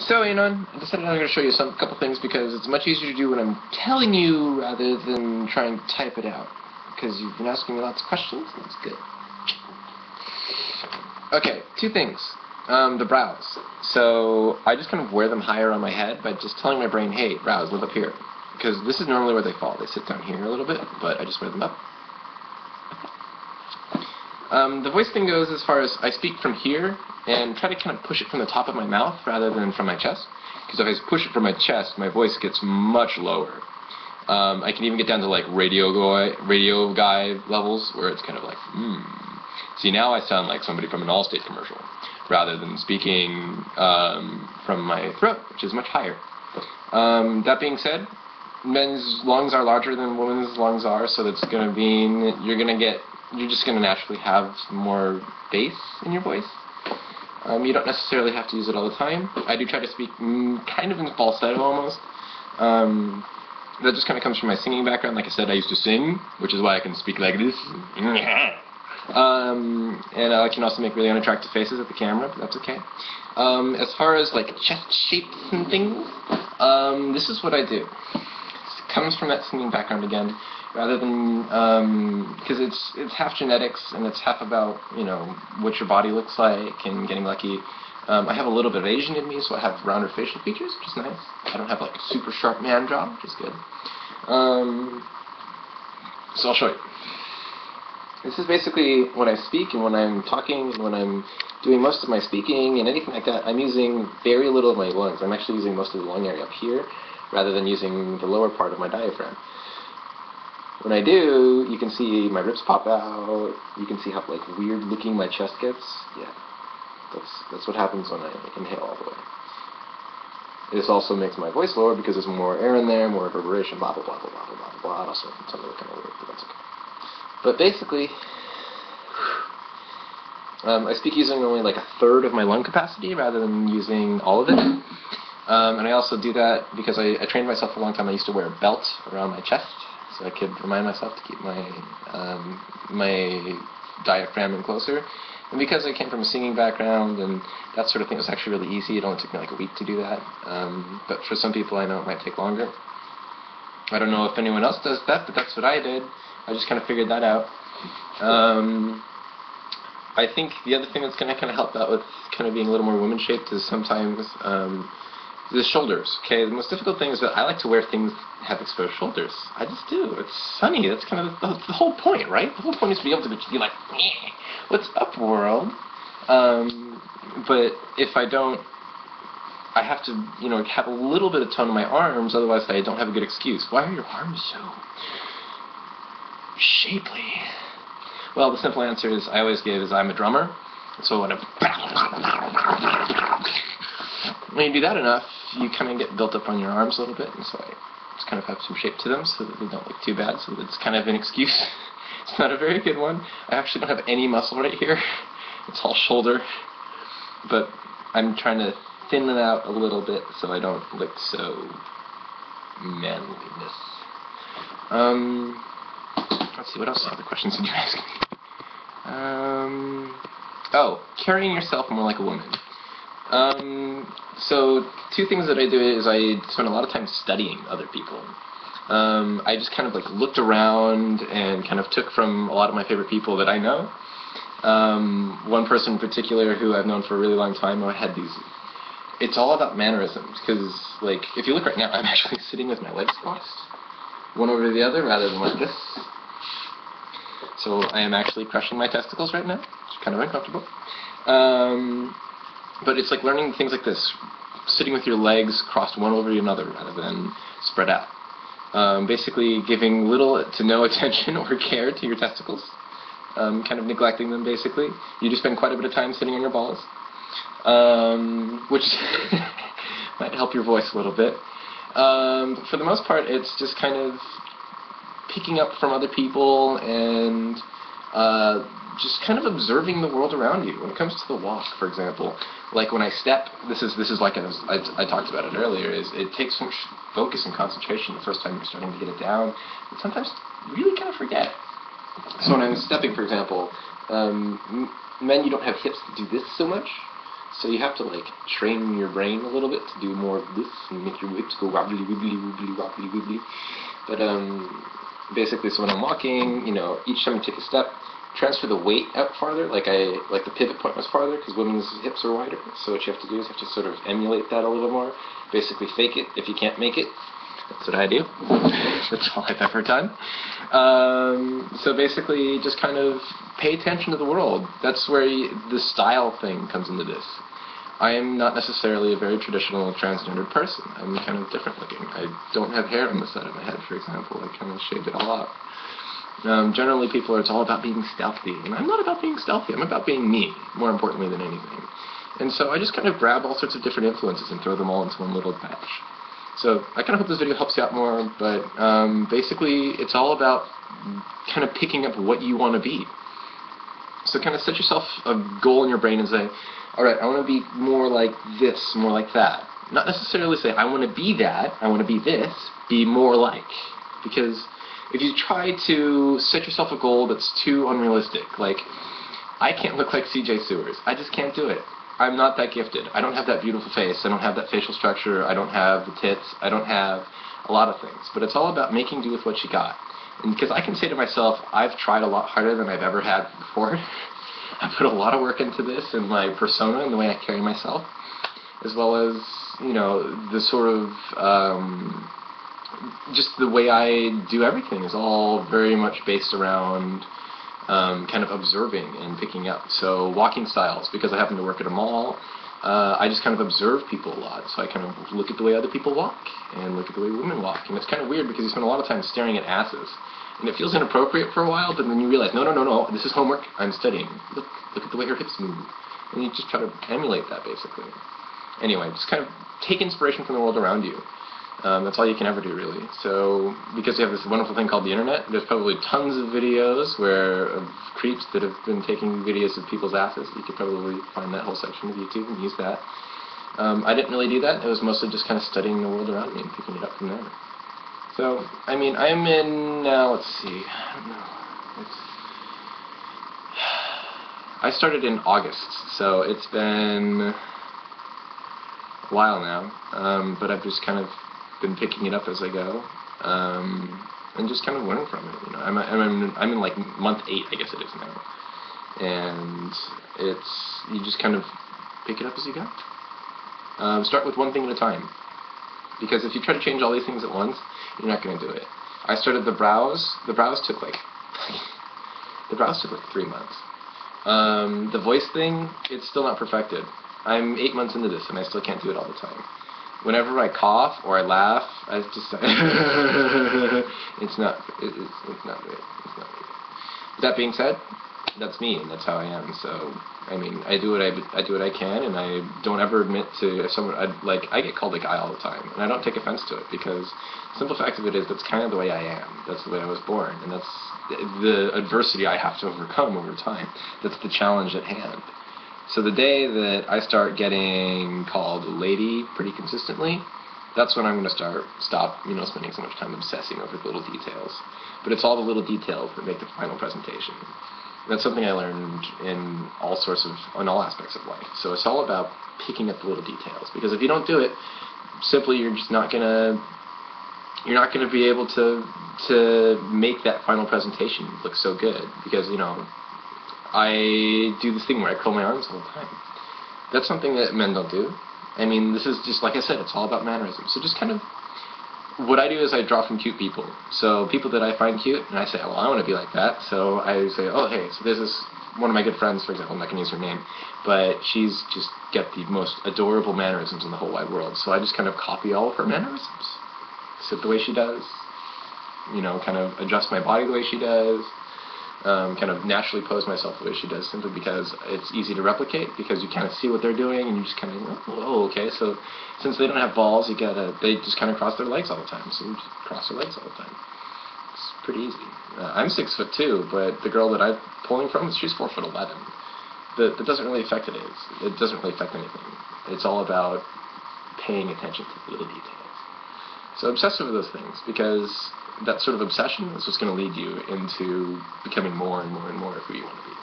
So, I decided I'm going to show you a couple things because it's much easier to do when I'm telling you rather than trying to type it out. Because you've been asking me lots of questions, and that's good. Okay, two things. The brows. So, I just kind of wear them higher on my head by just telling my brain, hey, brows, live up here. Because this is normally where they fall. They sit down here a little bit, but I just wear them up. The voice thing goes as far as I speak from here and try to kind of push it from the top of my mouth rather than from my chest. Because if I push it from my chest, my voice gets much lower. I can even get down to like radio guy levels where it's kind of like, See, now I sound like somebody from an Allstate commercial rather than speaking from my throat, which is much higher. That being said, men's lungs are larger than women's lungs are, so that's going to mean you're just going to naturally have more bass in your voice. You don't necessarily have to use it all the time. I do try to speak kind of in falsetto almost. That just kind of comes from my singing background. Like I said, I used to sing, which is why I can speak like this. And I can also make really unattractive faces at the camera, but that's okay. As far as like chest shapes and things, this is what I do. It comes from that singing background again, rather than because it's half genetics and it's half about what your body looks like and getting lucky. I have a little bit of Asian in me, so I have rounder facial features, which is nice. I don't have like a super sharp man jaw, which is good. So I'll show you. This is basically when I speak and when I'm talking and when I'm doing most of my speaking and anything like that, I'm using very little of my lungs. I'm actually using most of the lung area up here rather than using the lower part of my diaphragm. When I do, you can see my ribs pop out. You can see how like weird looking my chest gets. Yeah, that's what happens when I inhale all the way. This also makes my voice lower because there's more air in there, more reverberation, blah blah blah blah blah blah blah. Also, it's kind of weird, but that's okay. But basically, I speak using only like a third of my lung capacity rather than using all of it. And I also do that because I trained myself for a long time. I used to wear a belt around my chest so I could remind myself to keep my diaphragm in closer. And because I came from a singing background and that sort of thing, it was actually really easy. It only took me like a week to do that. But for some people, I know it might take longer. I don't know if anyone else does that, but that's what I did. I just kind of figured that out. I think the other thing that's going to kind of help out with kind of being a little more woman-shaped is sometimes the shoulders. Okay, the most difficult thing is that I like to wear things that have exposed shoulders. I just do. It's sunny. That's kind of the whole point, right? The whole point is to be able to be like, what's up, world? But if I don't, I have to, have a little bit of tone in my arms, otherwise I don't have a good excuse. Why are your arms so shapely? Well, the simple answer is I always give is I'm a drummer. So when you do that enough, you kind of get built up on your arms a little bit, and so I just kind of have some shape to them so that they don't look too bad. So it's kind of an excuse. It's not a very good one. I actually don't have any muscle right here. It's all shoulder, but I'm trying to thin it out a little bit so I don't look so manliness. Let's see, what else other questions did you ask me? Carrying yourself more like a woman. So two things that I do is I spend a lot of time studying other people. I just kind of like looked around and kind of took from a lot of my favorite people that I know. One person in particular who I've known for a really long time, I had these. It's all about mannerisms because, like, if you look right now, I'm actually sitting with my legs crossed, one over the other, rather than like this. So I am actually crushing my testicles right now. It's kind of uncomfortable. But it's like learning things like this, sitting with your legs crossed one over another rather than spread out. Basically giving little to no attention or care to your testicles. Kind of neglecting them, basically. You do spend quite a bit of time sitting on your balls, which might help your voice a little bit. For the most part, it's just kind of picking up from other people and just kind of observing the world around you. When it comes to the walk, for example, like when I step, this is like I talked about it earlier, is it takes so much focus and concentration the first time you're starting to get it down, but sometimes you really kind of forget. So when I'm stepping, for example, men, you don't have hips to do this so much, So you have to like train your brain a little bit to do more of this and make your hips go wobbly, wibbly, wibbly, wobbly, wibbly. But basically, so when I'm walking, you know, each time you take a step, transfer the weight out farther, like the pivot point was farther, because women's hips are wider. So what you have to do is you have to sort of emulate that a little more. Basically, fake it if you can't make it. That's what I do. That's all I've ever done. So basically, just kind of pay attention to the world. That's where the style thing comes into this. I am not necessarily a very traditional transgendered person. I'm kind of different looking. I don't have hair on the side of my head, for example. I kind of shaved it all off. Generally, people are, it's all about being stealthy, and I'm not about being stealthy. I'm about being me, more importantly than anything. And so I just kind of grab all sorts of different influences and throw them all into one little batch. So I kind of hope this video helps you out more, but basically it's all about kind of picking up what you want to be. So kind of set yourself a goal in your brain and say, alright, I want to be more like this, more like that. Not necessarily say, I want to be that, I want to be this, be more like. Because if you try to set yourself a goal that's too unrealistic, like, I can't look like CJ Sewers, I just can't do it. I'm not that gifted. I don't have that beautiful face. I don't have that facial structure. I don't have the tits. I don't have a lot of things. But it's all about making do with what you got. And because I can say to myself, I've tried a lot harder than I've ever had before. I put a lot of work into this and my persona and the way I carry myself, as well as, you know, the sort of, just the way I do everything is all very much based around kind of observing and picking up. So walking styles, because I happen to work at a mall, I just kind of observe people a lot. So I kind of look at the way other people walk and look at the way women walk. And it's kind of weird because you spend a lot of time staring at asses. And it feels inappropriate for a while, but then you realize, no, this is homework, I'm studying. Look at the way her hips move. And you just try to emulate that, basically. Anyway, just kind of take inspiration from the world around you. That's all you can ever do, really. So, because you have this wonderful thing called the internet, there's probably tons of videos of creeps that have been taking videos of people's asses. You could probably find that whole section of YouTube and use that. I didn't really do that. It was mostly just kind of studying the world around me and picking it up from there. So, I mean, I'm in now, let's see, I don't know. I started in August, so it's been a while now, but I've just kind of been picking it up as I go, and just kind of learning from it. You know, I'm in like month 8, I guess it is now, and you just kind of pick it up as you go. Start with one thing at a time, because if you try to change all these things at once, you're not going to do it. I started the brows. The brows took like 3 months. The voice thing, it's still not perfected. I'm 8 months into this, and I still can't do it all the time. Whenever I cough or I laugh, I just it's not good. It's not good. That being said, that's me, and that's how I am. So, I mean, I do what I can, and I don't ever admit to someone. I get called a guy all the time, and I don't take offense to it, because the simple fact of it is that's kind of the way I am. That's the way I was born, and that's the adversity I have to overcome over time. That's the challenge at hand. So the day that I start getting called a lady pretty consistently, that's when I'm going to stop, you know, spending so much time obsessing over the little details. But it's all the little details that make the final presentation. That's something I learned in all aspects of life. So it's all about picking up the little details, because if you don't do it, simply you're just not gonna be able to make that final presentation look so good, because, you know, I do this thing where I curl my arms all the time. That's something that men don't do. I mean, this is just, like I said, it's all about mannerisms. So just kind of, what I do is I draw from cute people. So people that I find cute, and I say, well, I want to be like that. So I say, oh, hey, so this is one of my good friends, for example. I'm not going to use her name, but she's just got the most adorable mannerisms in the whole wide world. So I just kind of copy all of her mannerisms. Sit the way she does, you know, kind of adjust my body the way she does. Kind of naturally pose myself the way she does, simply because it's easy to replicate, because you kind of see what they're doing, and you just kind of, oh, okay, so since they don't have balls, they just kind of cross their legs all the time, so you just cross their legs all the time. It's pretty easy. I'm 6'2", but the girl that I'm pulling from, she's 4'11". That doesn't really affect it. It doesn't really affect anything. It's all about paying attention to the little details. So obsess over those things, because that sort of obsession is what's going to lead you into becoming more and more and more of who you want to be.